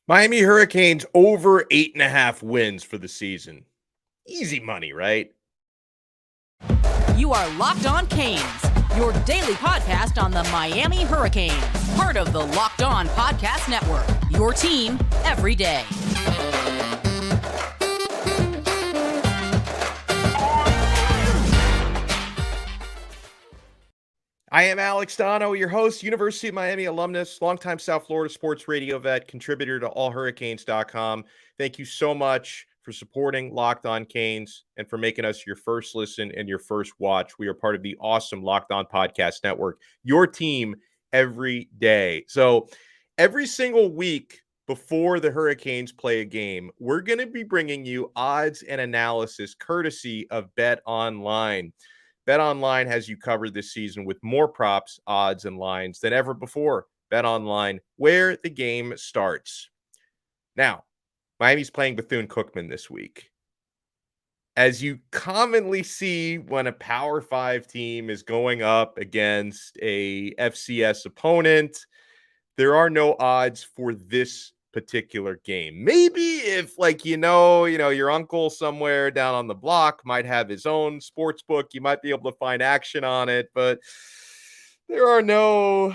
Miami Hurricanes over 8.5 wins for the season. Easy money, right? You are Locked On Canes, your daily podcast on the Miami Hurricanes, part of the Locked On Podcast Network, your team every day. I am Alex Donno, your host, University of Miami alumnus, longtime South Florida sports radio vet, contributor to allhurricanes.com. Thank you so much for supporting Locked On Canes and for making us your first listen and your first watch. We are part of the awesome Locked On Podcast Network, your team every day. So every single week before the Hurricanes play a game, we're going to be bringing you odds and analysis courtesy of BetOnline. BetOnline has you covered this season with more props, odds, and lines than ever before. BetOnline, where the game starts. Now, Miami's playing Bethune-Cookman this week. As you commonly see when a Power 5 team is going up against a FCS opponent, there are no odds for this particular game. Maybe if your uncle somewhere down on the block might have his own sports book, you might be able to find action on it, but there are no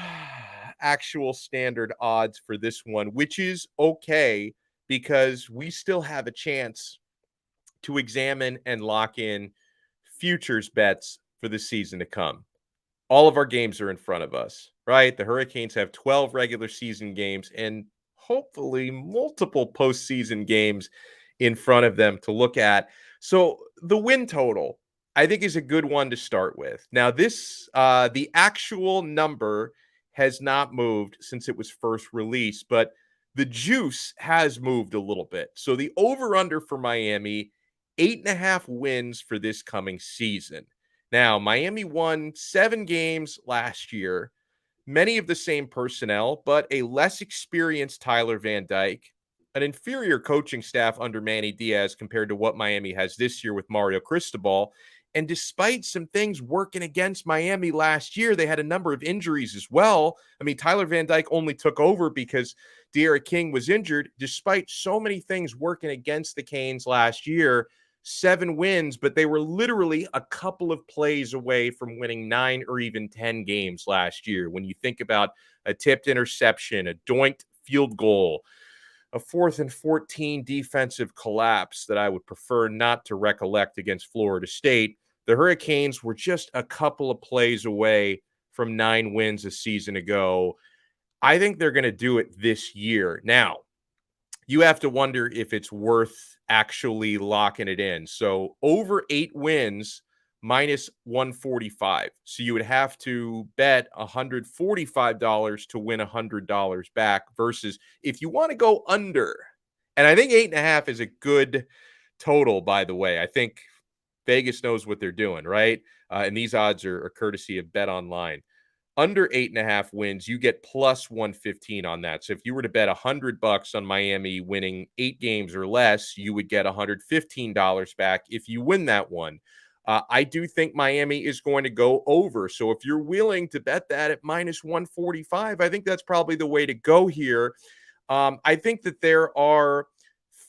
actual standard odds for this one, which is okay because we still have a chance to examine and lock in futures bets for the season to come. All of our games are in front of us, right? The Hurricanes have 12 regular season games and hopefully multiple postseason games in front of them to look at. So the win total, I think, is a good one to start with. Now, the actual number has not moved since it was first released, but the juice has moved a little bit. So the over-under for Miami, 8.5 wins for this coming season. Now, Miami won 7 games last year, many of the same personnel, but a less experienced Tyler Van Dyke, an inferior coaching staff under Manny Diaz compared to what Miami has this year with Mario Cristobal. And despite some things working against Miami last year, they had a number of injuries as well. I mean, Tyler Van Dyke only took over because De'Ara King was injured. Despite so many things working against the Canes last year, 7 wins, but they were literally a couple of plays away from winning 9 or even 10 games last year. When you think about a tipped interception, a doinked field goal, a 4th and 14 defensive collapse that I would prefer not to recollect against Florida State, the Hurricanes were just a couple of plays away from 9 wins a season ago. I think they're going to do it this year. Now, you have to wonder if it's worth actually locking it in. So over 8 wins, minus 145. So you would have to bet $145 to win $100 back versus if you want to go under. And I think 8.5 is a good total, by the way. I think Vegas knows what they're doing, right? And these odds are courtesy of BetOnline. Under 8.5 wins, you get plus 115 on that. So if you were to bet $100 on Miami winning 8 games or less, you would get $115 back if you win that one. I do think Miami is going to go over. So if you're willing to bet that at minus 145, I think that's probably the way to go here. I think that there are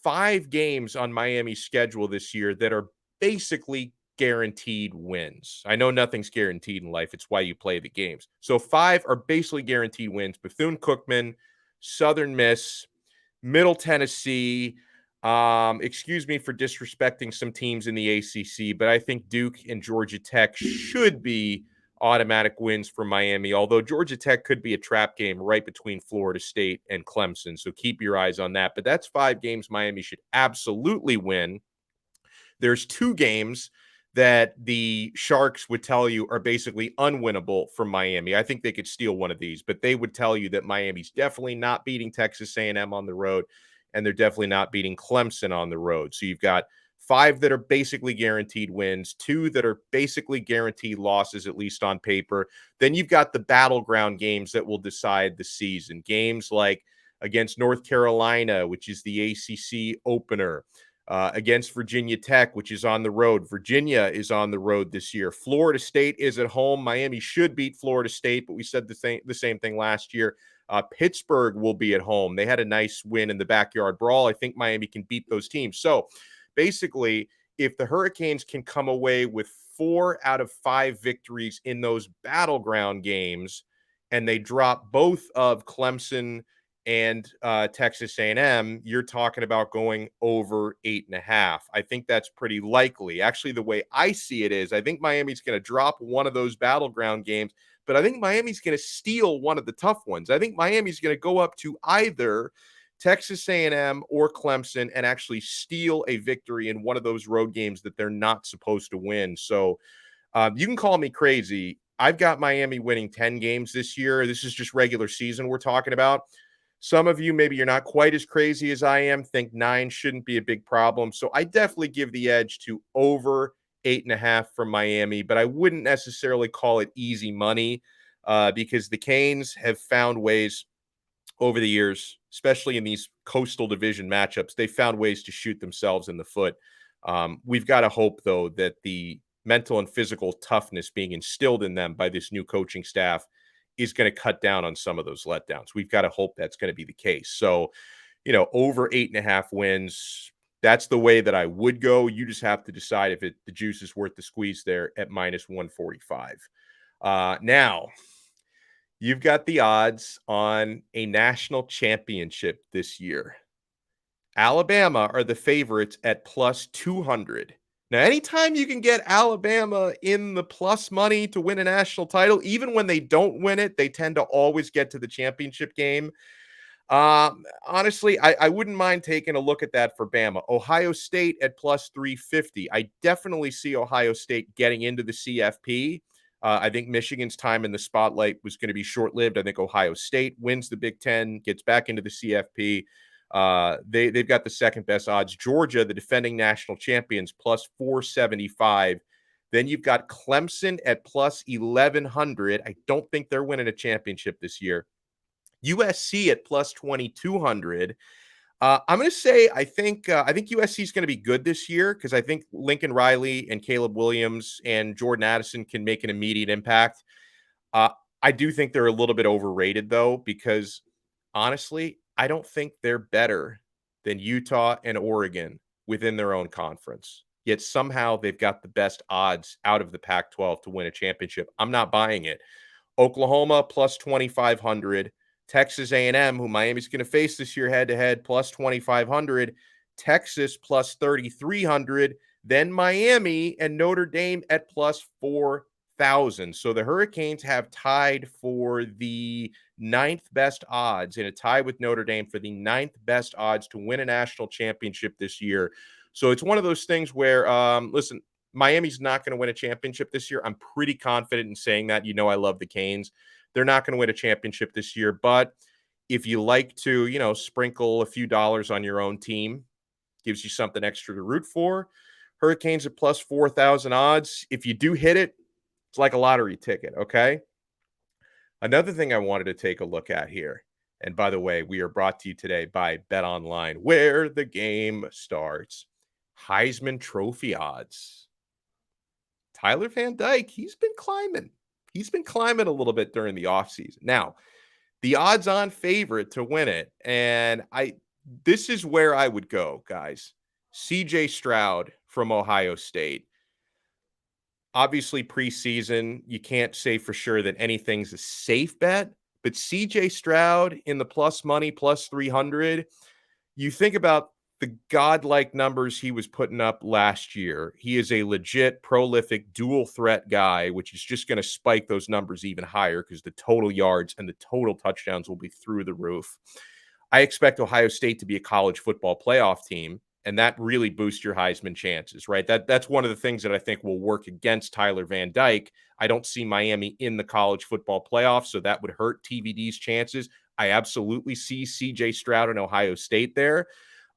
5 games on Miami's schedule this year that are basically guaranteed wins. I know nothing's guaranteed in life. It's why you play the games. So 5 are basically guaranteed wins. Bethune-Cookman, Southern Miss, Middle Tennessee. Excuse me for disrespecting some teams in the ACC, but I think Duke and Georgia Tech should be automatic wins for Miami, although Georgia Tech could be a trap game right between Florida State and Clemson. So keep your eyes on that. But that's 5 games Miami should absolutely win. There's 2 games that the Sharks would tell you are basically unwinnable from Miami. I think they could steal one of these, but they would tell you that Miami's definitely not beating Texas A&M on the road, and they're definitely not beating Clemson on the road. So you've got 5 that are basically guaranteed wins, 2 that are basically guaranteed losses, at least on paper. Then you've got the battleground games that will decide the season. Games like against North Carolina, which is the ACC opener. Against Virginia Tech, which is on the road. Virginia is on the road this year. Florida State is at home. Miami should beat Florida State, but we said the same thing last year. Pittsburgh will be at home. They had a nice win in the backyard brawl. I think Miami can beat those teams. So basically, if the Hurricanes can come away with 4 out of 5 victories in those battleground games, and they drop both of Clemson and Texas A&M, you're talking about going over 8.5. I think that's pretty likely. Actually, the way I see it is, I think Miami's going to drop one of those battleground games, but I think Miami's going to steal one of the tough ones. I think Miami's going to go up to either Texas A&M or Clemson and actually steal a victory in one of those road games that they're not supposed to win. So you can call me crazy. I've got Miami winning 10 games this year. This is just regular season we're talking about. Some of you, maybe you're not quite as crazy as I am, think 9 shouldn't be a big problem. So I definitely give the edge to over 8.5 from Miami, but I wouldn't necessarily call it easy money because the Canes have found ways over the years, especially in these coastal division matchups, they found ways to shoot themselves in the foot. We've got to hope, though, that the mental and physical toughness being instilled in them by this new coaching staff is going to cut down on some of those letdowns. We've got to hope that's going to be the case. So, over 8.5 wins, that's the way that I would go. You just have to decide if the juice is worth the squeeze there at minus 145. Now, you've got the odds on a national championship this year. Alabama are the favorites at plus 200. Now, anytime you can get Alabama in the plus money to win a national title, even when they don't win it, they tend to always get to the championship game. Honestly, I wouldn't mind taking a look at that for Bama. Ohio State at plus 350. I definitely see Ohio State getting into the CFP. I think Michigan's time in the spotlight was going to be short-lived. I think Ohio State wins the Big Ten, gets back into the CFP. They've got the second best odds. Georgia, the defending national champions, plus 475. Then you've got Clemson at plus 1,100. I don't think they're winning a championship this year. USC at plus 2,200. I'm going to say I think USC is going to be good this year because I think Lincoln Riley and Caleb Williams and Jordan Addison can make an immediate impact. I do think they're a little bit overrated, though, because honestly, I don't think they're better than Utah and Oregon within their own conference. Yet somehow they've got the best odds out of the Pac-12 to win a championship. I'm not buying it. Oklahoma plus 2,500. Texas A&M, who Miami's going to face this year head-to-head, plus 2,500. Texas plus 3,300. Then Miami and Notre Dame at plus 4,000. So the Hurricanes have tied for the 9th best odds, in a tie with Notre Dame for the 9th best odds to win a national championship this year. So it's one of those things where, listen, Miami's not going to win a championship this year. I'm pretty confident in saying that. I love the Canes. They're not going to win a championship this year, but if you like to, sprinkle a few dollars on your own team, gives you something extra to root for. Hurricanes at plus 4,000 odds. If you do hit it, it's like a lottery ticket, okay? Another thing I wanted to take a look at here, and by the way, we are brought to you today by BetOnline, where the game starts. Heisman Trophy odds. Tyler Van Dyke, he's been climbing. He's been climbing a little bit during the offseason. Now, the odds-on favorite to win it, and this is where I would go, guys. C.J. Stroud from Ohio State. Obviously, preseason, you can't say for sure that anything's a safe bet, but C.J. Stroud in the plus money, plus 300, you think about the godlike numbers he was putting up last year. He is a legit, prolific, dual threat guy, which is just going to spike those numbers even higher because the total yards and the total touchdowns will be through the roof. I expect Ohio State to be a college football playoff team, and that really boosts your Heisman chances, right? That's one of the things that I think will work against Tyler Van Dyke. I don't see Miami in the college football playoff, so that would hurt TVD's chances. I absolutely see C.J. Stroud and Ohio State there.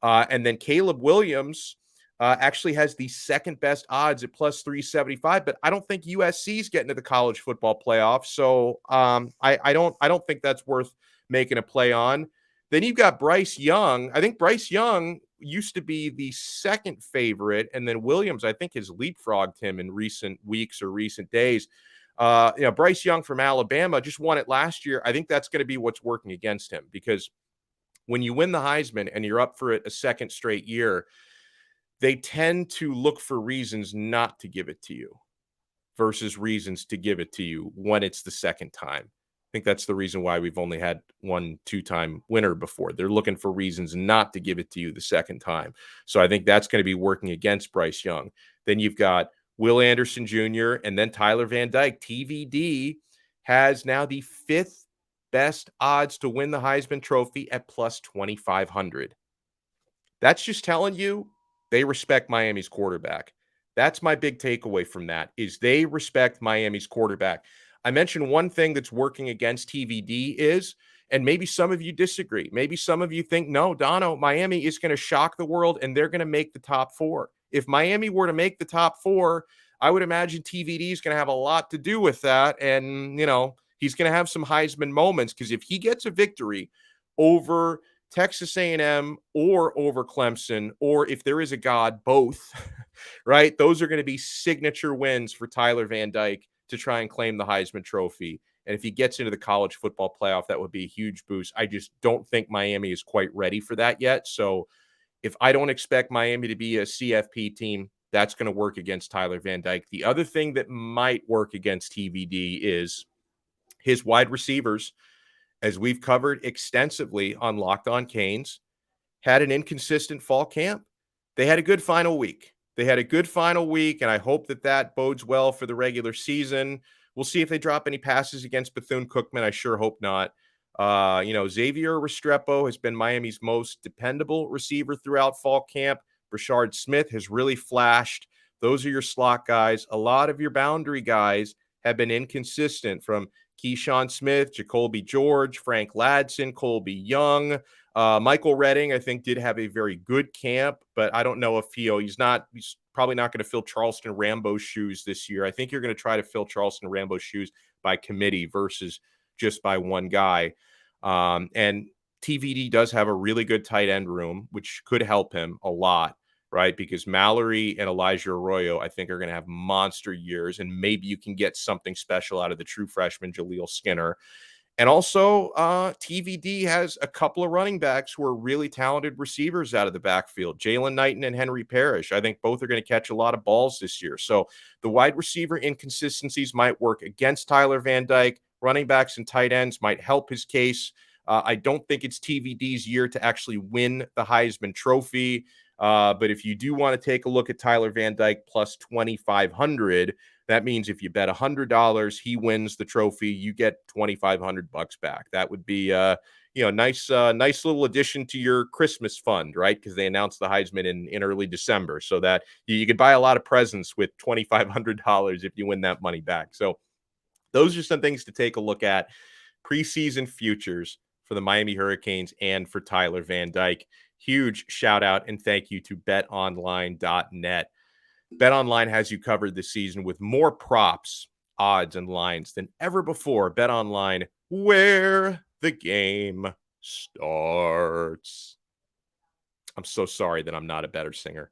And then Caleb Williams actually has the second best odds at plus 375, but I don't think USC is getting to the college football playoff. So I don't think that's worth making a play on. Then you've got Bryce Young. I think Bryce Young used to be the second favorite, and then Williams, I think, has leapfrogged him in recent weeks or recent days. Bryce Young from Alabama just won it last year. I think that's going to be what's working against him, because when you win the Heisman and you're up for it a second straight year, they tend to look for reasons not to give it to you versus reasons to give it to you when it's the second time. I think that's the reason why we've only had 1 2-time winner before. They're looking for reasons not to give it to you the second time. So I think that's going to be working against Bryce Young. Then you've got Will Anderson Jr. and then Tyler Van Dyke. TVD has now the 5th best odds to win the Heisman Trophy at plus 2,500. That's just telling you they respect Miami's quarterback. That's my big takeaway from that, is they respect Miami's quarterback. I mentioned one thing that's working against TVD is, and maybe some of you disagree, maybe some of you think, no, Donno, Miami is going to shock the world and they're going to make the top 4. If Miami were to make the top 4, I would imagine TVD is going to have a lot to do with that. And, he's going to have some Heisman moments, because if he gets a victory over Texas A&M or over Clemson, or if there is a God, both, right? Those are going to be signature wins for Tyler Van Dyke to try and claim the Heisman Trophy. And if he gets into the college football playoff, that would be a huge boost. I just don't think Miami is quite ready for that yet. So if I don't expect Miami to be a CFP team, that's going to work against Tyler Van Dyke. The other thing that might work against TVD is his wide receivers, as we've covered extensively on Locked On Canes, had an inconsistent fall camp. They had a good final week. And I hope that bodes well for the regular season. We'll see if they drop any passes against Bethune-Cookman. I sure hope not. Xavier Restrepo has been Miami's most dependable receiver throughout fall camp. Brashard Smith has really flashed. Those are your slot guys. A lot of your boundary guys have been inconsistent, from Keyshawn Smith, Jacoby George, Frank Ladson, Colby Young. Michael Redding, I think, did have a very good camp, but I don't know if he's probably not going to fill Charleston Rambo's shoes this year. I think you're going to try to fill Charleston Rambo's shoes by committee versus just by one guy. And TVD does have a really good tight end room, which could help him a lot, right? Because Mallory and Elijah Arroyo, I think, are going to have monster years, and maybe you can get something special out of the true freshman Jaleel Skinner. And also, TVD has a couple of running backs who are really talented receivers out of the backfield, Jalen Knighton and Henry Parrish. I think both are going to catch a lot of balls this year. So the wide receiver inconsistencies might work against Tyler Van Dyke. Running backs and tight ends might help his case. I don't think it's TVD's year to actually win the Heisman Trophy. But if you do want to take a look at Tyler Van Dyke plus 2,500, that means if you bet $100, he wins the trophy, you get $2,500 back. That would be nice little addition to your Christmas fund, right? Because they announced the Heisman in early December, so that you could buy a lot of presents with $2,500 if you win that money back. So those are some things to take a look at. Preseason futures for the Miami Hurricanes and for Tyler Van Dyke. Huge shout out and thank you to betonline.net. BetOnline has you covered this season with more props, odds, and lines than ever before. BetOnline, where the game starts. I'm so sorry that I'm not a better singer.